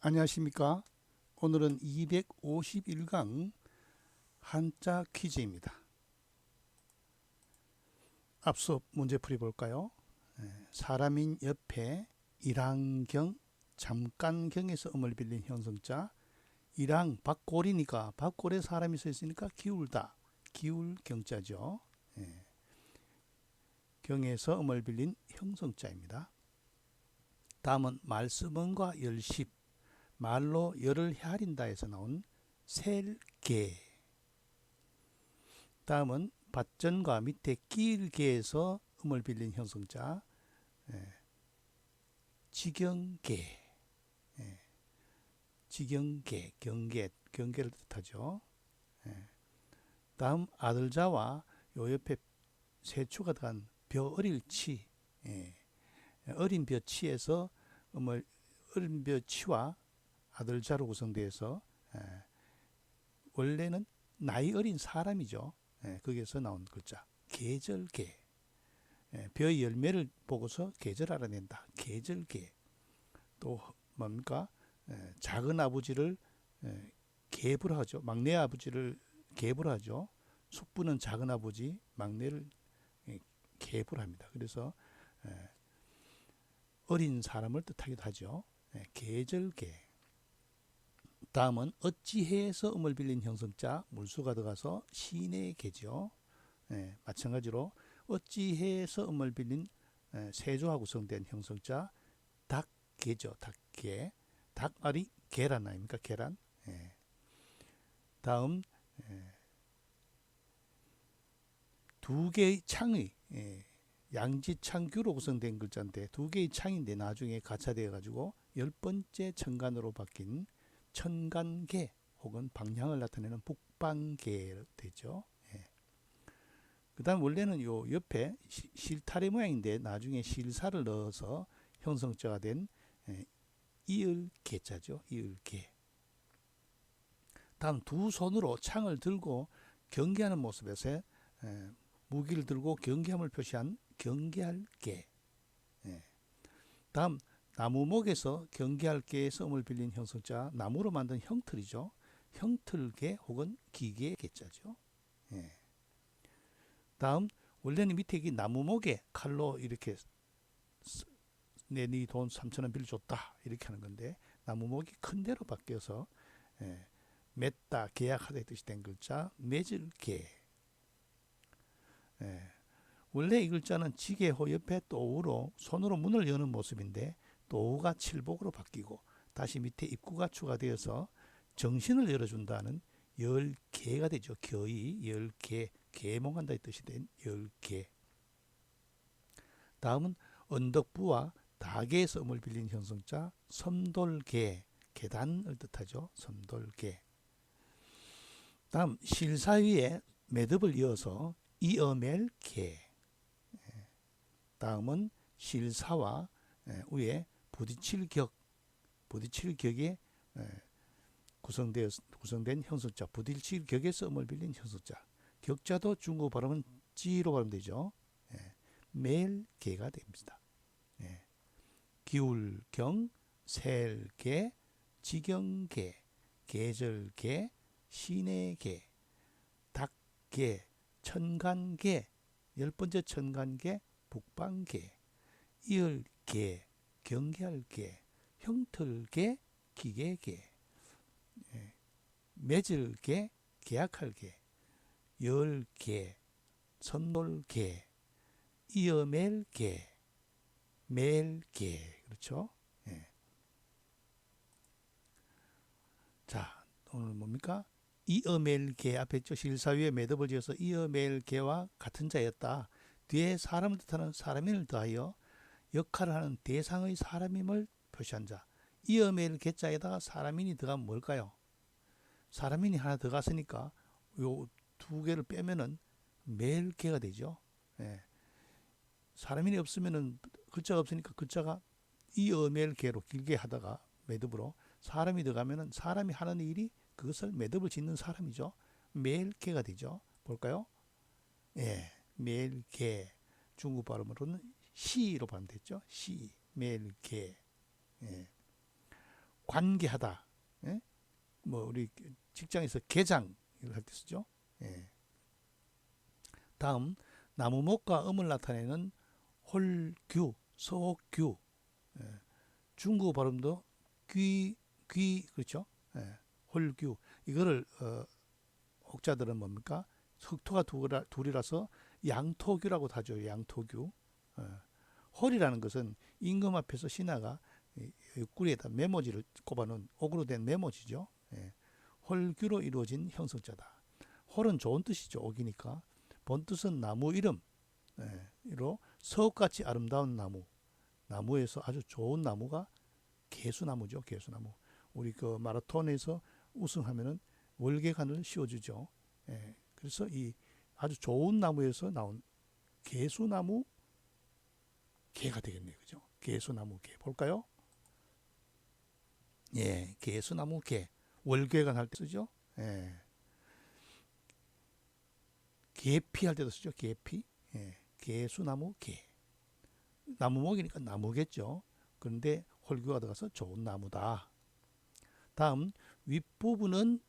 안녕하십니까. 오늘은 251강 한자 퀴즈입니다. 앞서 문제풀이 볼까요? 사람인 옆에 일항경, 잠깐경에서 음을 빌린 형성자. 일항, 밭골이니까 밭골에 사람이 서 있으니까 기울다, 기울경자죠. 경에서 음을 빌린 형성자입니다. 다음은 말씀은과 열십, 말로 열을 헤아린다에서 나온 셀개. 다음은 밭전과 밑에 길게에서 음을 빌린 형성자 지경계. 지경계, 경계를 뜻하죠. 다음 아들자와 요 옆에 세추가 들어간 벼어릴치, 어린 벼치에서 음을 어린 벼치와 아들자로 구성되어서 원래는 나이 어린 사람이죠. 거기에서 나온 글자 계절계. 벼의 열매를 보고서 계절 알아낸다. 계절계. 또 뭡니까? 작은 아버지를 계불하죠. 막내 아버지를 계불하죠. 숙부는 작은 아버지, 막내를 계불합니다. 그래서 어린 사람을 뜻하기도 하죠. 계절계. 다음은 어찌해에서 음을 빌린 형성자 물수가 들어가서 시내 개죠. 마찬가지로 어찌해에서 음을 빌린 세조와 구성된 형성자 닭개죠. 닭개. 닭알이 계란 아닙니까? 계란. 다음 두 개의 창의 양지창규로 구성된 글자인데 두 개의 창인데 나중에 가차되어 가지고 10번째 천간으로 바뀐 천간계 혹은 방향을 나타내는 북방계 되죠. 그 다음 원래는 요 옆에 실타래 모양인데 나중에 실사를 넣어서 형성자가 된 이을계자죠. 이을계. 다음 두 손으로 창을 들고 경계하는 모습에서 무기를 들고 경계함을 표시한 경계할계. 다음 나무목에서 경계할계에서 음을 빌린 형성자 나무로 만든 형틀이죠. 형틀계 혹은 기계계자죠. 다음 원래는 밑에 이 나무목에 칼로 이렇게 내 돈 3,000원 빌려줬다 이렇게 하는 건데 나무목이 큰 데로 바뀌어서 맺다 계약하다 뜻이 된 글자 맺을계. 원래 이 글자는 지게호 옆에 또우로 손으로 문을 여는 모습인데 또우가 칠복으로 바뀌고 다시 밑에 입구가 추가되어서 정신을 열어준다는 열계가 되죠. 겨이 열계, 계몽한다 이 뜻이 된 열계. 다음은 언덕부와 다계에서 음을 빌린 형성자 섬돌계, 계단을 뜻하죠. 섬돌계. 다음 실사 위에 매듭을 이어서 이어멜계. 다음은 실사와 위에 부딪힐 격에 구성된 형성자 부딪힐 격에서 음을 빌린 형성자. 격자도 중국 발음은 지로 발음되죠. 멜계가 됩니다. 기울경, 셀계, 지경계, 계절계, 시내계, 닭계, 천간계, 10번째 천간계, 북방계, 이을계, 경계할계, 형틀계, 기계계, 맺을계, 계약할계, 열계, 선놀계, 이어멜계, 멜계. 그렇죠? 자, 오늘 뭡니까? 이어멜계 앞에 있죠. 실사 위에 매듭을 지어서 이어멜계와 같은 자였다. 뒤에 사람을 뜻하는 사람인을 더하여 역할을 하는 대상의 사람임을 표시한 자. 이어멜계자에다가 사람인이 들어가면 뭘까요? 사람인이 하나 들어갔으니까 요 두 개를 빼면은 멜계가 되죠. 사람인이 없으면은 글자가 없으니까 글자가 이어멜계로 길게 하다가 매듭으로 사람이 들어가면은 사람이 하는 일이 그것을 매듭을 짓는 사람이죠. 멜계가 되죠. 볼까요? 멜계. 중국 발음으로는 시로 발음됐죠. 시, 멜계. 관계하다. 예? 뭐 우리 직장에서 계장을 할 때 쓰죠. 예. 다음 나무목과 음을 나타내는 홀규, 서규. 예. 중국어 발음도 그렇죠. 예. 홀규. 이거를 혹자들은 뭡니까? 흑토가 둘이라서 양토규라고 하죠. 양토규. 홀이라는 것은 임금 앞에서 신하가 옆구리에다 메모지를 꼽아놓은 옥으로 된 메모지죠. 예. 홀규로 이루어진 형성자다. 홀은 좋은 뜻이죠. 옥이니까. 본뜻은 나무 이름으로 서옥같이 아름다운 나무. 나무에서 아주 좋은 나무가 개수나무죠. 개수나무. 우리 그 마라톤에서 우승하면은 월계관을 씌워주죠. 예. 그래서 이 아주 좋은 나무에서 나온 개수나무 개가 되겠네요. 그죠? 개수나무 개. 볼까요? 예, 개수나무 개. 월계관 할 때 쓰죠? 예. 계피 할 때도 쓰죠. 계피. 예. 개수나무 개. 나무목이니까 나무겠죠. 그런데 홀규가 들어가서 좋은 나무다. 다음 윗부분은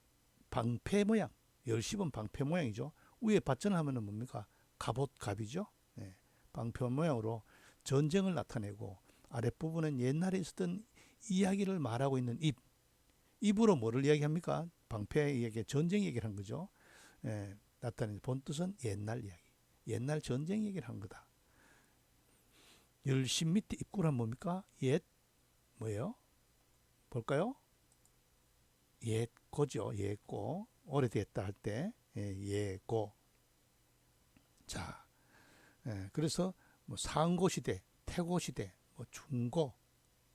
방패 모양. 열십은 방패 모양이죠. 위에 받전을 하면은 뭡니까? 갑옷 갑이죠. 예. 방패 모양으로 전쟁을 나타내고 아랫부분은 옛날에 있었던 이야기를 말하고 있는 입. 입으로 뭐를 이야기합니까? 방패 이야기, 전쟁 얘기를 한 거죠. 예. 나타내는 본뜻은 옛날 이야기. 옛날 전쟁 얘기를 한 거다. 열심 밑에 입구란 뭡니까? 옛 뭐예요? 볼까요? 옛고죠. 옛고. 오래됐다 할 때 옛고. 자, 그래서 뭐 상고시대, 태고시대, 뭐 중고,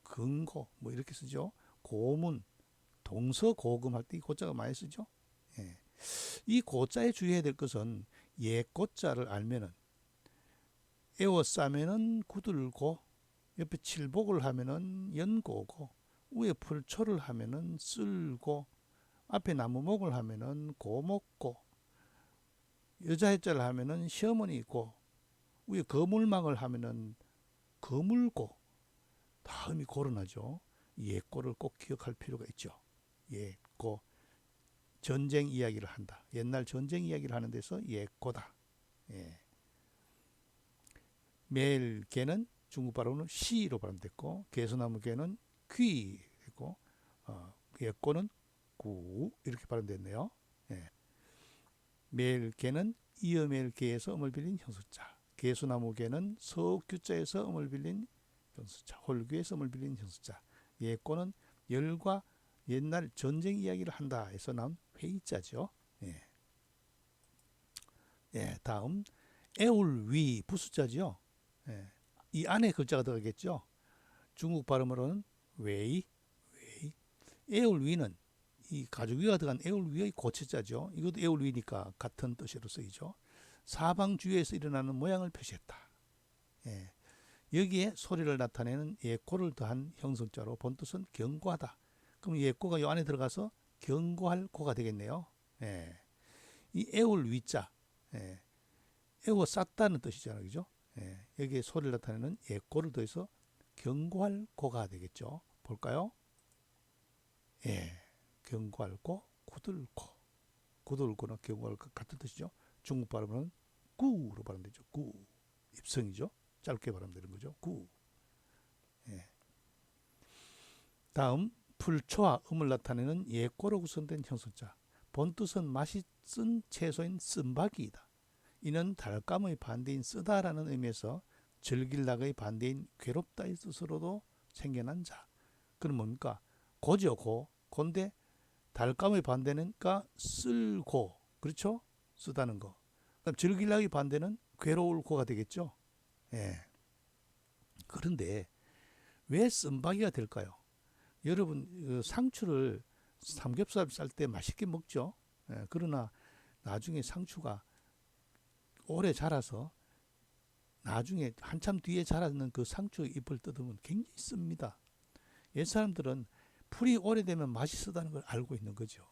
근고 뭐 이렇게 쓰죠. 고문, 동서고금 할 때 이 고자가 많이 쓰죠. 예. 이 고자에 주의해야 될 것은 옛고자를 알면은 에워싸면은 구들고 옆에 칠복을 하면은 연고고 위에 풀초를 하면은 쓸고 앞에 나무목을 하면은 고목고 여자 해자를 하면은 시어머니고 위에 거물망을 하면은 거물고 다음이 고른하죠. 옛고를 꼭 기억할 필요가 있죠. 옛고 전쟁 이야기를 한다. 옛날 전쟁 이야기를 하는 데서 옛고다. 예. 매일개는 중국 발음으로 시로 발음됐고 개소나무개는 귀고 옛고는 구 이렇게 발음됐네요. 예. 매일개는 이어매일개에서 음을 빌린 형수자. 개수나무개는 서규자에서 음을 빌린 형수자. 홀규에서 음을 빌린 형수자. 옛고는 열과 옛날 전쟁 이야기를 한다 해서 나온 회의자죠. 예. 예, 다음 애울위 부수자죠. 예. 이 안에 글자가 들어가겠죠. 중국 발음으로는 웨이. 애울위는 이 가죽위가 들어간 애울위의 고체자죠. 이것도 애울위니까 같은 뜻으로 쓰이죠. 사방주위에서 일어나는 모양을 표시했다. 예. 여기에 소리를 나타내는 예꼬를 더한 형성자로 본뜻은 경고하다. 그럼 예꼬가 이 안에 들어가서 경고할 고가 되겠네요. 예. 이 애울 위자, 예. 애워 쌌다는 뜻이잖아요, 그죠? 예. 여기에 소리를 나타내는 예꼬를 더해서 경고할 고가 되겠죠. 볼까요? 예. 경고할 고, 구들고. 구들고는 경고할 것 같은 뜻이죠. 중국 발음은 구로 발음되죠. 구. 입성이죠. 짧게 발음되는 거죠. 구. 예. 다음 풀초와 음을 나타내는 예꼬로 구성된 형성자. 본뜻은 맛이 쓴 채소인 쓴박이이다. 이는 달감의 반대인 쓰다라는 의미에서 즐길락의 반대인 괴롭다의 뜻으로도 생겨난 자. 그럼 뭡니까? 고죠, 고. 고인데 달감의 반대는까 쓸고. 그렇죠? 쓰다는 거. 그럼 즐길락의 반대는 괴로울 고가 되겠죠? 예. 그런데 왜 쓴박이가 될까요? 여러분 상추를 삼겹살 쌀 때 맛있게 먹죠. 예, 그러나 나중에 상추가 오래 자라서 나중에 한참 뒤에 자라는 그 상추 잎을 뜯으면 굉장히 씁니다. 옛 사람들은 풀이 오래되면 맛이 쓰다는 걸 알고 있는 거죠.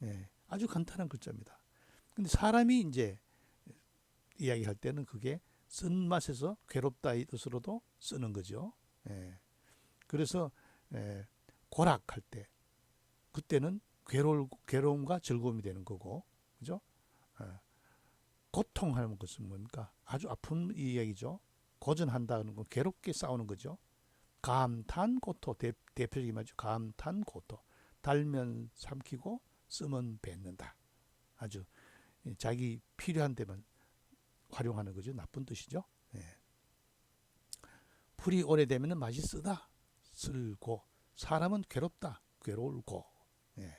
예, 아주 간단한 글자입니다. 근데 사람이 이제 이야기할 때는 그게 쓴맛에서 괴롭다의 뜻으로도 쓰는 거죠. 예, 그래서 고락할 때 그때는 괴로움과 즐거움이 되는 거고, 그죠? 고통하는 것은 뭡니까? 아주 아픈 이야기죠. 고전한다는 건 괴롭게 싸우는 거죠. 감탄 고토 대표적인 말이죠. 감탄 고토. 달면 삼키고 쓰면 뱉는다. 아주 자기 필요한 데만 활용하는 거죠. 나쁜 뜻이죠. 예. 풀이 오래되면 맛이 쓰다. 쓸고. 사람은 괴롭다. 괴로울고. 예.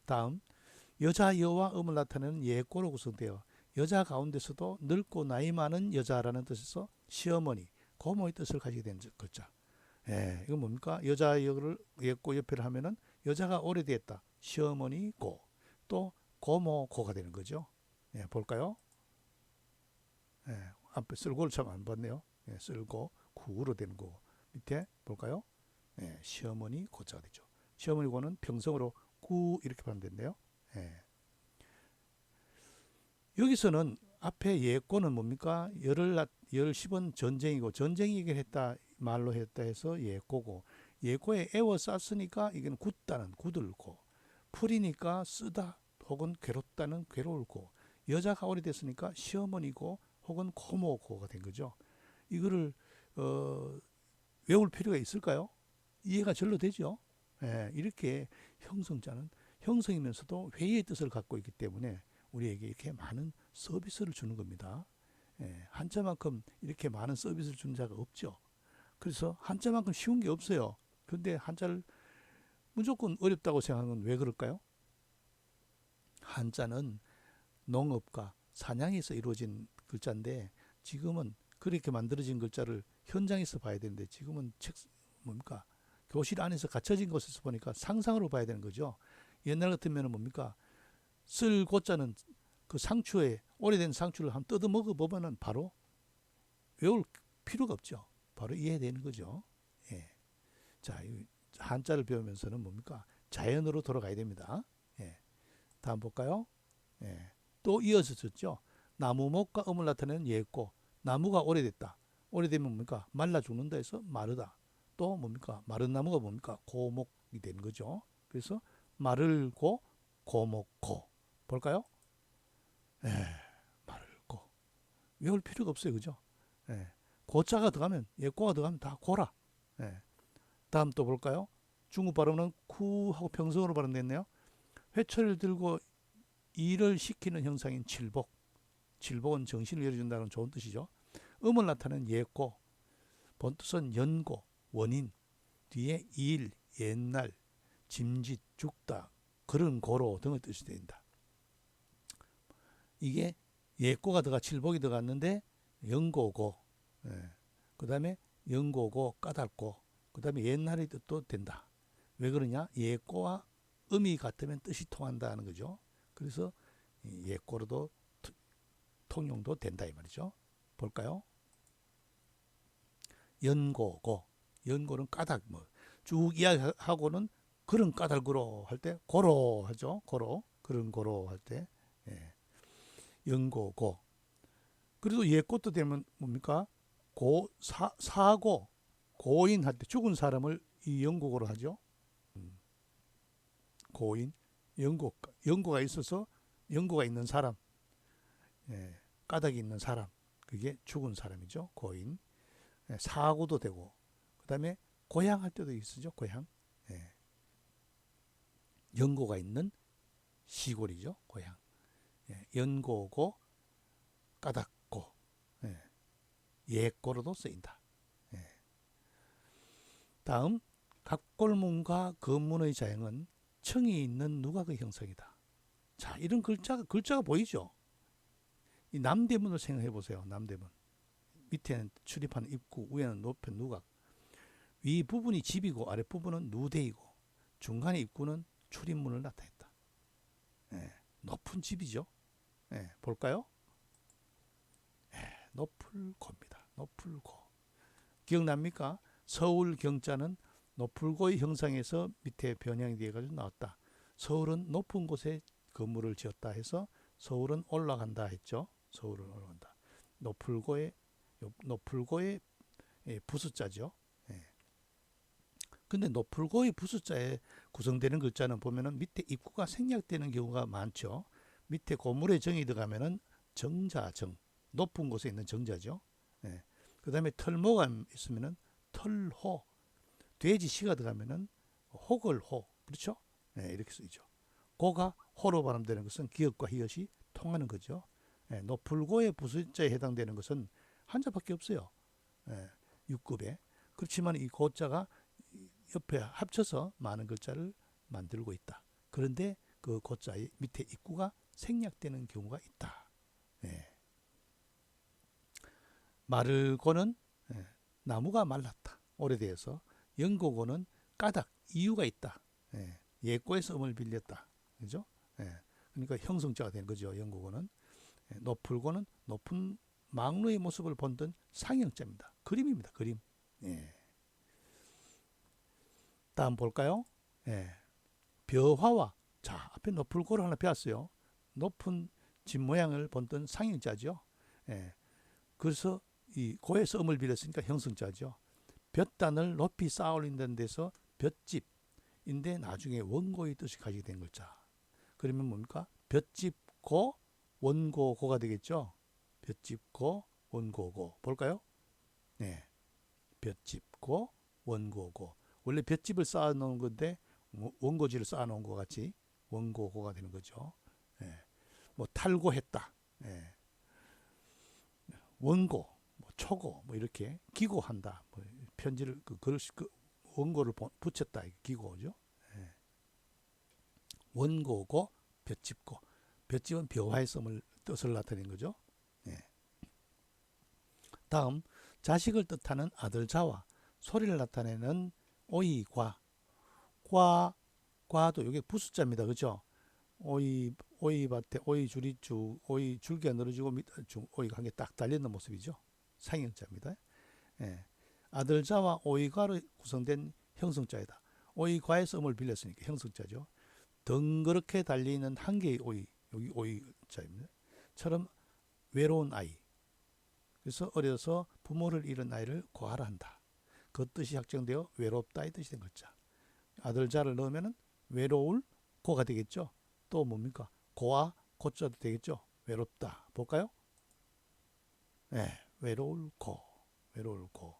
다음 여자 여와 음을 나타내는 예꼬로 구성되어 여자 가운데서도 늙고 나이 많은 여자라는 뜻에서 시어머니, 고모의 뜻을 가지게 된 글자. 예, 이건 뭡니까? 여자 역을 예꼬 옆에를 하면은 여자가 오래됐다. 시어머니 고. 또 고모 고가 되는 거죠. 예, 볼까요? 예, 앞에 쓸고를 참 안 봤네요. 예, 쓸고 구로 되는 거고 밑에 볼까요? 예, 시어머니 고자가 되죠. 시어머니 고는 평성으로 구 이렇게 하면 된대요. 예. 여기서는 앞에 예꼬는 뭡니까? 열을 씹은 전쟁이고 전쟁이 해결했다 말로 했다 해서 예꼬고 예꼬에 애워 쌌으니까 이게는 굳다는 굳을고 풀이니까 쓰다 혹은 괴롭다는 괴로울고 여자가 오래됐으니까 시어머니고 혹은 고모고가 된 거죠. 이거를 외울 필요가 있을까요? 이해가 절로 되죠. 예, 이렇게 형성자는 형성이면서도 회의의 뜻을 갖고 있기 때문에 우리에게 이렇게 많은 서비스를 주는 겁니다. 예, 한자만큼 이렇게 많은 서비스를 주는 자가 없죠. 그래서 한자만큼 쉬운 게 없어요. 그런데 한자를 무조건 어렵다고 생각하는 건 왜 그럴까요? 한자는 농업과 사냥에서 이루어진 글자인데 지금은 그렇게 만들어진 글자를 현장에서 봐야 되는데 지금은 뭡니까? 교실 안에서 갇혀진 곳에서 보니까 상상으로 봐야 되는 거죠. 옛날 같으면 뭡니까? 쓸 고자는 그 상추에 오래된 상추를 한번 뜯어 먹어 보면은 바로 외울 필요가 없죠. 바로 이해되는 거죠. 예. 자, 한자를 배우면서는 뭡니까? 자연으로 돌아가야 됩니다. 예. 다음 볼까요? 예. 또 이어서 졌죠. 나무목과 음을 나타내는 예고. 나무가 오래됐다. 오래되면 뭡니까? 말라 죽는다 해서 마르다. 또 뭡니까? 마른 나무가 뭡니까? 고목이 되는 거죠. 그래서 마를고 고목고. 볼까요? 예. 마를고. 외울 필요가 없어요. 그죠? 예. 고자가 들어가면 예고가 들어가면 다 고라. 예. 다음 또 볼까요? 중국 발음은 쿠하고 평성으로 발음됐네요. 회초리를 들고 일을 시키는 형상인 칠복. 칠복은 정신을 열어준다는 좋은 뜻이죠. 음을 나타내는 예고, 본뜻은 연고, 원인, 뒤에 일, 옛날, 짐짓, 죽다, 그런 고로 등의 뜻이 된다. 이게 예고가 들어가 칠복이 들어갔는데 연고고, 예. 그 다음에 연고고 까닭고, 그 다음에 옛날의 뜻도 된다. 왜 그러냐? 예고와 음이 같으면 뜻이 통한다는 거죠. 그래서 예고로도 통용도 된다 이 말이죠. 볼까요? 연고고, 연고는 까닭 쭉 이야기하고는 그런 까닭으로 할 때 고로 하죠. 고로, 그런 고로 할 때 예. 연고고. 그래도 예꽃도 되면 뭡니까? 사고, 고인 할 때 죽은 사람을 이 연고고로 하죠. 고인, 연고가 있어서 연고가 있는 사람, 예. 까닭이 있는 사람, 그게 죽은 사람이죠. 고인. 예. 사고도 되고, 그 다음에 고향 할 때도 있으죠. 고향. 예. 연고가 있는 시골이죠. 고향. 예. 연고고, 까닭고, 예. 예고로도 쓰인다. 예. 다음 각골문과 건문의 자형은 청이 있는 누각의 형성이다. 자, 이런 글자가 보이죠? 이 남대문을 생각해 보세요. 남대문. 밑에는 출입하는 입구, 위에는 높은 누각. 위 부분이 집이고 아래 부분은 누대이고 중간에 입구는 출입문을 나타냈다. 예, 높은 집이죠. 예, 볼까요? 예, 높을고입니다. 높을고. 기억납니까? 서울 경자는 높을고의 형상에서 밑에 변형이 되어가지고 나왔다. 서울은 높은 곳에 건물을 지었다 해서 서울은 올라간다 했죠. 서울은 올라간다. 높을고의 부수자죠. 예. 근데 노풀고의 부수자에 구성되는 글자는 보면은 밑에 입구가 생략되는 경우가 많죠. 밑에 고물에 정이 들어가면은 정자정, 높은 곳에 있는 정자죠. 예. 그 다음에 털모가 있으면은 털호, 돼지 시가 들어가면은 호걸호, 그렇죠? 예, 이렇게 쓰이죠. 고가 호로 발음되는 것은 기역과 히읗이 통하는 거죠. 예, 노풀고의 부수자에 해당되는 것은 한자밖에 없어요. 예, 6급에. 그렇지만 이 고자가 옆에 합쳐서 많은 글자를 만들고 있다. 그런데 그 고자의 밑에 입구가 생략되는 경우가 있다. 예. 마르고는 나무가 말랐다. 오래되어서. 영고고는 까닭, 이유가 있다. 예. 예꼬에서 음을 빌렸다. 그죠? 예. 그러니까 형성자가 되는 거죠. 영고고는. 예. 노풀고는 높은 망루의 모습을 본던 상형자입니다. 그림입니다. 그림. 예. 다음 볼까요? 예. 벼화와, 자, 앞에 노풀고를 하나 배웠어요. 높은 집 모양을 본던 상형자죠. 예. 그래서 이 고에서 음을 빌렸으니까 형성자죠. 볕단을 높이 쌓아 올린다는 데서 볕집인데 나중에 원고의 뜻이 가지게 된 글자. 그러면 뭡니까? 볕집고 원고고가 되겠죠. 볕집고 원고고. 볼까요? 네. 볕집고 원고고. 원래 볕집을 쌓아 놓은 건데 원고지를 쌓아 놓은 것 같이 원고고가 되는 거죠. 예. 뭐 탈고했다. 예. 원고, 뭐 초고, 뭐 이렇게 기고한다. 뭐 편지를 그 원고를 붙였다. 기고죠. 예. 원고고 볕집고. 볕집은 벼화의 뜻을 나타내는 거죠. 예. 다음 자식을 뜻하는 아들자와 소리를 나타내는 오이과. 과도 이게 부수자입니다. 그죠? 오이밭에 오이 줄이 쭉 오이 줄기가 늘어지고 오이가 한 개 딱 달려있는 모습이죠. 상형자입니다. 예. 아들자와 오이과로 구성된 형성자이다. 오이과에서 음을 빌렸으니까 형성자죠. 덩그렇게 달리는 한 개의 오이, 여기 오이자입니다. 처럼 외로운 아이. 그래서 어려서 부모를 잃은 아이를 고아라 한다. 그 뜻이 확정되어 외롭다의 뜻이 된 글자. 아들자를 넣으면 외로울 고가 되겠죠. 또 뭡니까? 고와 고자도 되겠죠. 외롭다. 볼까요? 네, 외로울 고. 외로울 고.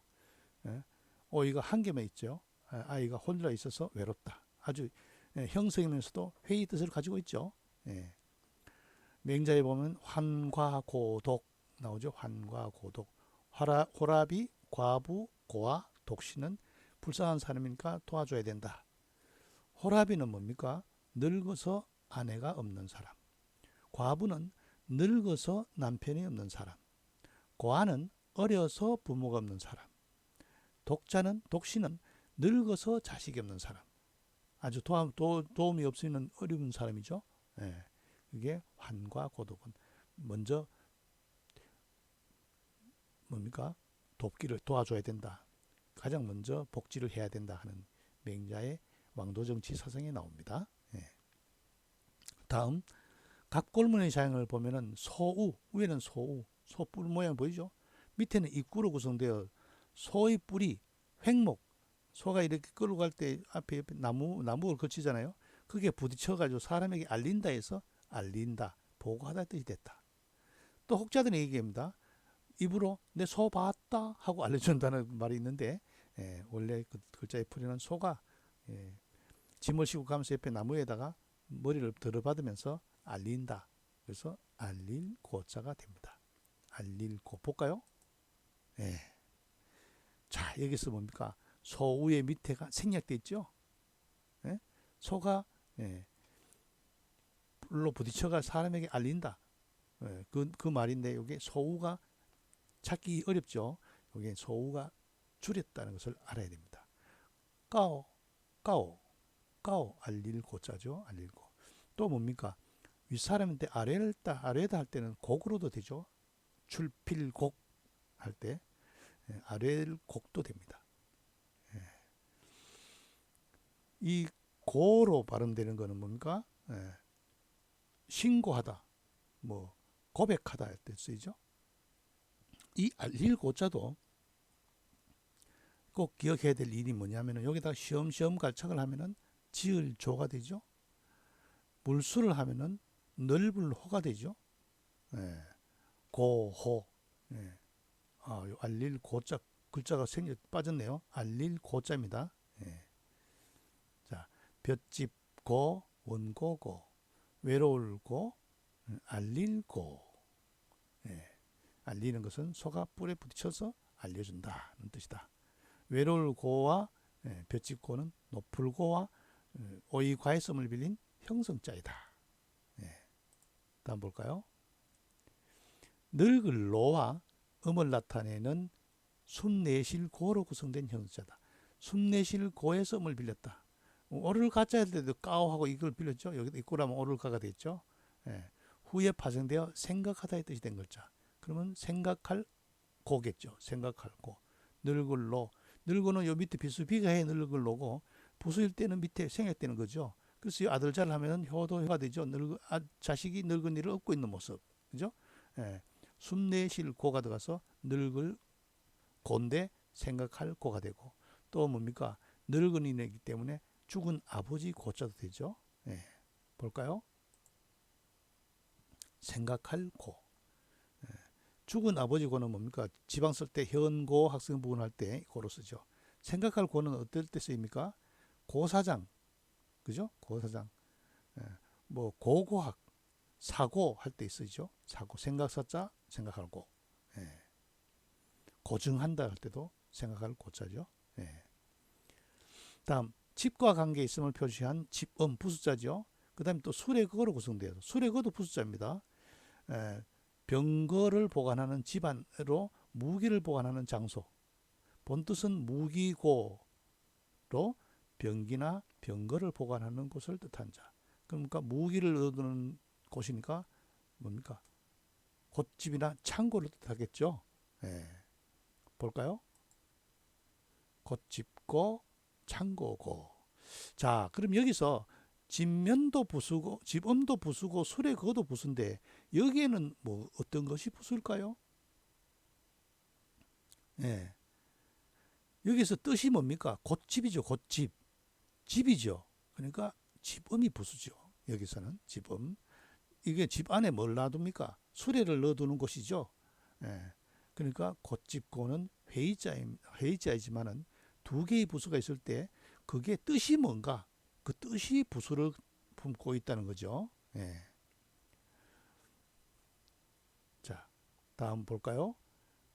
예. 오이가 한 개만 있죠. 아이가 혼자 있어서 외롭다. 아주 형성이면서도 회의 뜻을 가지고 있죠. 예. 맹자에 보면 환과고독 나오죠. 환과고독. 호랍이 과부, 고아, 독신은 불쌍한 사람이니까 도와줘야 된다. 호랍이는 뭡니까? 늙어서 아내가 없는 사람. 과부는 늙어서 남편이 없는 사람. 고아는 어려서 부모가 없는 사람. 독신은 늙어서 자식이 없는 사람. 아주 도움이 없으면 어려운 사람이죠. 예. 그게 환과 고독은 먼저 뭡니까? 돕기를 도와줘야 된다. 가장 먼저 복지를 해야 된다 하는 맹자의 왕도정치 사상이 나옵니다. 예. 다음 갑골문의 자형을 보면은 소우, 위에는 소우, 소뿔 모양 보이죠? 밑에는 입구로 구성되어 소의 뿔이 횡목, 소가 이렇게 끌고 갈 때 앞에 나무를 거치잖아요. 그게 부딪혀가지고 사람에게 알린다 해서 알린다, 보고하다 뜻이 됐다. 또 혹자들은 얘기합니다. 입으로 내 소 봤다 하고 알려준다는 말이 있는데 원래 그 글자의 풀이는 소가 짐을 싣고 가면서 옆에 나무에다가 머리를 들어받으면서 알린다. 그래서 알릴 고자가 됩니다. 알릴 고 볼까요? 예. 자 여기서 뭡니까? 소우의 밑에가 생략돼 있죠. 예? 소가 뿔로 부딪혀가 사람에게 알린다. 그 말인데 여기 소우가 찾기 어렵죠. 여기 소우가 줄였다는 것을 알아야 됩니다. 까오 알릴 고자죠. 알릴 고. 또 뭡니까? 윗사람인데 아래다 할 때는 곡으로도 되죠. 출필곡 할 때 아래를 곡도 됩니다. 이 고로 발음되는 것은 뭡니까? 신고하다, 뭐 고백하다 할 때 쓰이죠. 이 알릴 고자도 꼭 기억해야 될 일이 뭐냐면은 여기다가 시험시험 갈착을 하면은 지을 조가 되죠. 물수를 하면은 넓을 호가 되죠. 예. 고호. 예. 요 알릴 고자 글자가 빠졌네요. 알릴 고자입니다. 예. 자, 볏집 고, 원고 고, 외로울 고, 알릴 고. 예. 알리는 것은 소가 뿔에 부딪혀서 알려준다는 뜻이다. 외로울 고와 볏집 고는 높을 고와 오이 과외성을 빌린 형성자이다. 예. 다음 볼까요? 늙을 노와 음을 나타내는 숨내실 고로 구성된 형용사다. 숨내실 고에서 음을 빌렸다. 오를 가짜 할 때도 까오하고 이걸 빌렸죠. 여기도 이꼬라면 오를 가가 됐죠. 예. 후에 파생되어 생각하다의 뜻이 된 글자. 그러면 생각할 고겠죠. 생각할 고. 늙을 노. 늙어는 요 밑에 비수비가 해 늙을 노고 부수일 때는 밑에 생략되는 거죠. 그래서 이 아들 잘 하면은 효도가 되죠. 자식이 늙은 일을 업고 있는 모습. 그죠? 예. 숨내실 고가 들어가서 늙을 고인데 생각할 고가 되고 또 뭡니까? 늙은이이기 때문에 죽은 아버지 고자도 되죠. 예. 볼까요? 생각할 고. 예. 죽은 아버지 고는 뭡니까? 지방 쓸 때 현고 학생 부분할 때 고로 쓰죠. 생각할 고는 어떨 때 쓰입니까? 고사장. 그죠? 고사장. 예. 뭐 고고학, 사고 할 때 쓰죠. 사고, 생각사자, 생각할 고. 예. 고증한다 할 때도 생각할 고자죠. 예. 다음 집과 관계 있음을 표시한 집음 부수자죠. 그 다음에 또 수레거로 구성돼요. 수레거도 부수자입니다. 병거를 보관하는 집안으로 무기를 보관하는 장소. 본뜻은 무기고로 병기나 병거를 보관하는 곳을 뜻한 자. 그러니까 무기를 얻는 곳이니까 뭡니까? 곶집이나 창고를 뜻하겠죠. 예. 볼까요? 곶집고 창고고. 자, 그럼 여기서 집면도 부수고 집음도 부수고 수레거도 부수인데 여기에는 뭐 어떤 것이 부수일까요? 예. 여기서 뜻이 뭡니까? 곶집이죠. 곶집. 집이죠. 그러니까 집음이 부수죠. 여기서는 집음. 이게 집 안에 뭘 놔둡니까? 수레를 넣어두는 곳이죠. 예. 그러니까 곶집고는 회의자이지만은 두 개의 부수가 있을 때 그게 뜻이 뭔가 그 뜻이 부수를 품고 있다는 거죠. 예. 자, 다음 볼까요?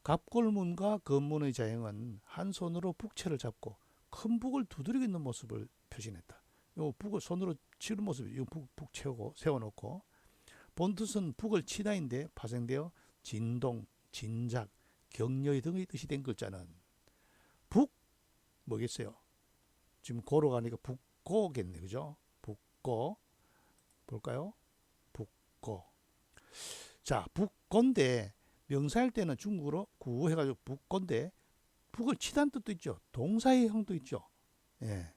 갑골문과 건문의 자형은 한 손으로 북채를 잡고 큰 북을 두드리고 있는 모습을 표시했다. 요 북을 손으로 치는 모습이 북 채우고 세워놓고 본뜻은 북을 치다인데 파생되어 진동, 진작, 격려의 등의 뜻이 된 글자는 북 뭐겠어요? 지금 고로 가니까 북고겠네, 그죠? 북고 볼까요? 북고. 자, 북고인데 명사일 때는 중국어로 구해가지고 북고인데 북을 치다는 뜻도 있죠. 동사의 형도 있죠. 예.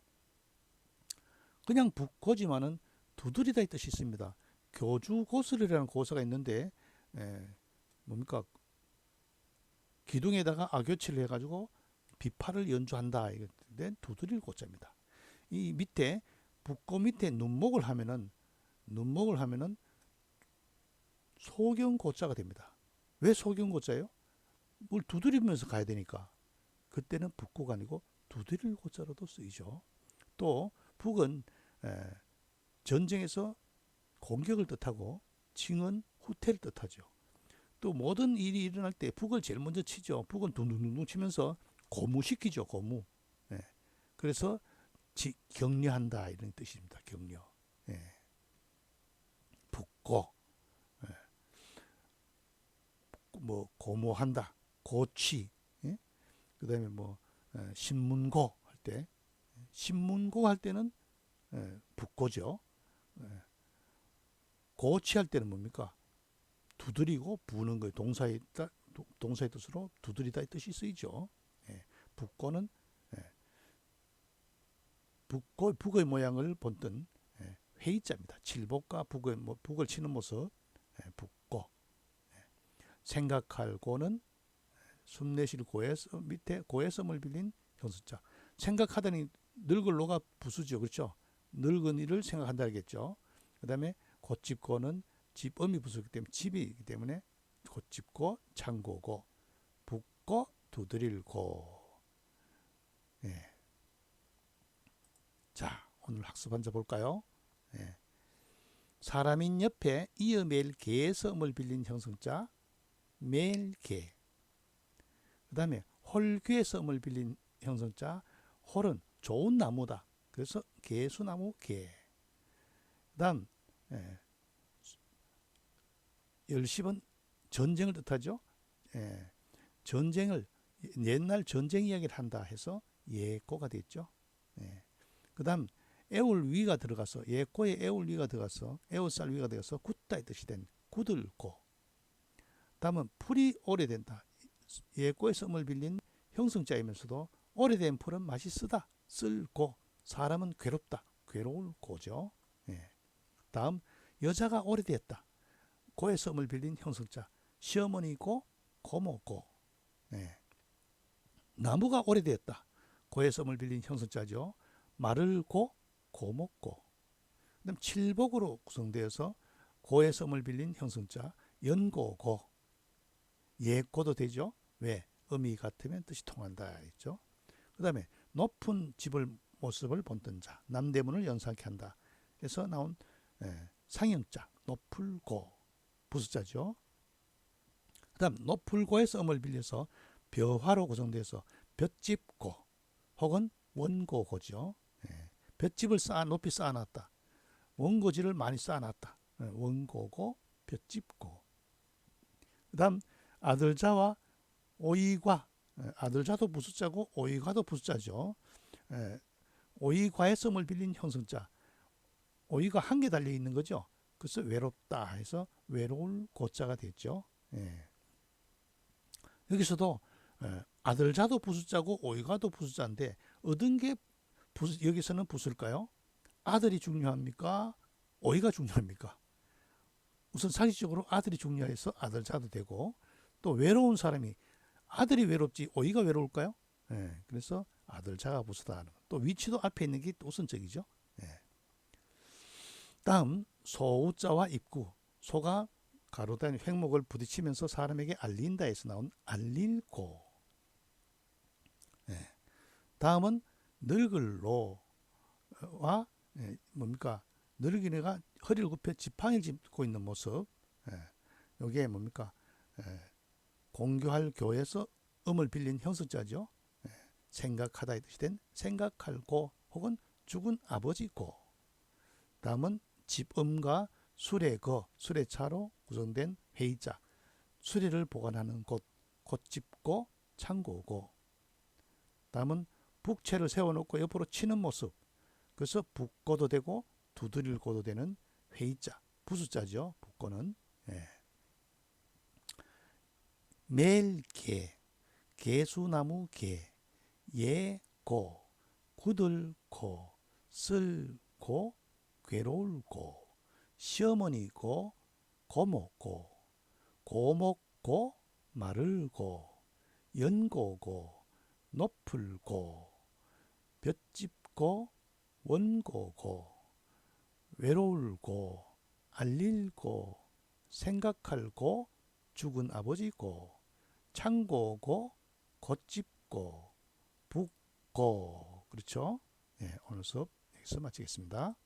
그냥 북고지만은 두드리다의 뜻이 있습니다. 교주고슬이라는 고사가 있는데 뭡니까? 기둥에다가 악교치를 해가지고 비파를 연주한다. 이게 두드릴 고자입니다. 이 밑에 북고 밑에 눈목을 하면은 소경고자가 됩니다. 왜 소경고자예요? 뭘 두드리면서 가야 되니까. 그때는 북고가 아니고 두드릴 고자로도 쓰이죠. 또 북은 전쟁에서 공격을 뜻하고 칭은 후퇴를 뜻하죠. 또 모든 일이 일어날 때 북을 제일 먼저 치죠. 북은 둥둥둥둥 치면서 고무시키죠. 고무. 예. 그래서 격려한다 이런 뜻입니다. 격려. 예. 북고. 예. 뭐 고모한다. 고치. 예? 그다음에 뭐 신문고 할 때 신문고 할 때는 북고죠. 고치할 때는 뭡니까? 두드리고 부는 거예요. 동사의 뜻으로 두드리다의 뜻이 쓰이죠. 예. 북고는 북의 모양을 본뜬 회의자입니다. 칠복과 북을 치는 모습 북고. 생각할 고는 숨내실 고에서 밑에 고에서을 빌린 형성자. 생각하다니 늙을 노가 부수죠. 그렇죠? 늙은이를 생각한다겠죠. 그 다음에 곧짚고는 집음이 부수기 때문에 집이기 때문에 곧짚고 창고고, 붓고 두드릴고. 예. 자, 오늘 학습 한자 볼까요? 예. 사람인 옆에 이어 매일 개에서 음을 빌린 형성자 매일 개. 그 다음에 홀귀에서 음을 빌린 형성자 홀은 좋은 나무다. 그래서 개수나무 개. 그 다음 열십은 전쟁을 뜻하죠. 예. 전쟁을 옛날 전쟁 이야기를 한다 해서 예꼬가 됐죠. 예. 그 다음 애울 위가 들어가서 예꼬에 애울 위가 들어가서 애울살 위가 들어가서 굳다의 뜻이 된 굳을고. 다음은 풀이 오래된다. 예꼬에서 음을 빌린 형성자이면서도 오래된 풀은 맛이 쓰다. 쓸고. 사람은 괴롭다. 괴로울 고죠. 예. 다음 여자가 오래됐다. 고에서 음을 빌린 형성자 시어머니고 고모고. 예. 나무가 오래됐다. 고에서 음을 빌린 형성자죠. 마를고 고목고. 그다음 칠복으로 구성되어서 고에서 음을 빌린 형성자 연고고. 예고도 되죠. 왜? 음이 같으면 뜻이 통한다 했죠. 그 다음에 높은 집을 모습을 본뜬 자 남대문을 연상케 한다. 그래서 나온 상형자 높을고 부수자죠. 그 다음 높을고에서 음을 빌려서 벼화로 구성돼서 볏짚고 혹은 원고고죠. 볏짚을 높이 쌓아놨다. 원고지를 많이 쌓아놨다. 원고고 볏짚고. 그 다음 아들자와 오이과. 아들자도 부수자고 오이과도 부수자죠. 오이과에서 음을 빌린 형성자. 오이가 한 개 달려 있는 거죠. 그래서 외롭다 해서 외로울 고자가 됐죠. 여기서도 아들자도 부수자고 오이과도 부수자인데 얻은 게 여기서는 부수일까요? 아들이 중요합니까? 오이가 중요합니까? 우선 상식적으로 아들이 중요해서 아들자도 되고, 또 외로운 사람이 아들이 외롭지 오이가 외로울까요? 그래서 아들자가 부수다 하는 거. 또 위치도 앞에 있는 게 우선적이죠. 다음 소우자와 입구. 소가 가로단 횡목을 부딪히면서 사람에게 알린다에서 나온 알릴고. 다음은 늙을로와 뭡니까? 늙은이가 허리를 굽혀 지팡이를 짚고 있는 모습. 이게 뭡니까? 공교할 교에서 음을 빌린 형성자죠. 생각하다의 뜻이 된 생각할고 혹은 죽은 아버지고. 다음은 집음과 수레거, 수레차로 구성된 회의자. 수레를 보관하는 곳, 곧집고 창고고. 다음은 북채를 세워놓고 옆으로 치는 모습. 그래서 붓고도 되고 두드릴고도 되는 회의자, 부수자죠. 붓고는. 매일개, 개수나무 개, 예고, 굳을고, 쓸고, 괴로울고, 시어머니고, 고모고, 고목고, 마를고, 연고고, 높을고, 볏짚고, 원고고, 외로울고, 알릴고, 생각할고, 죽은 아버지고, 창고고, 곧짚고, 붓고. 그렇죠? 오늘 수업 여기서 마치겠습니다.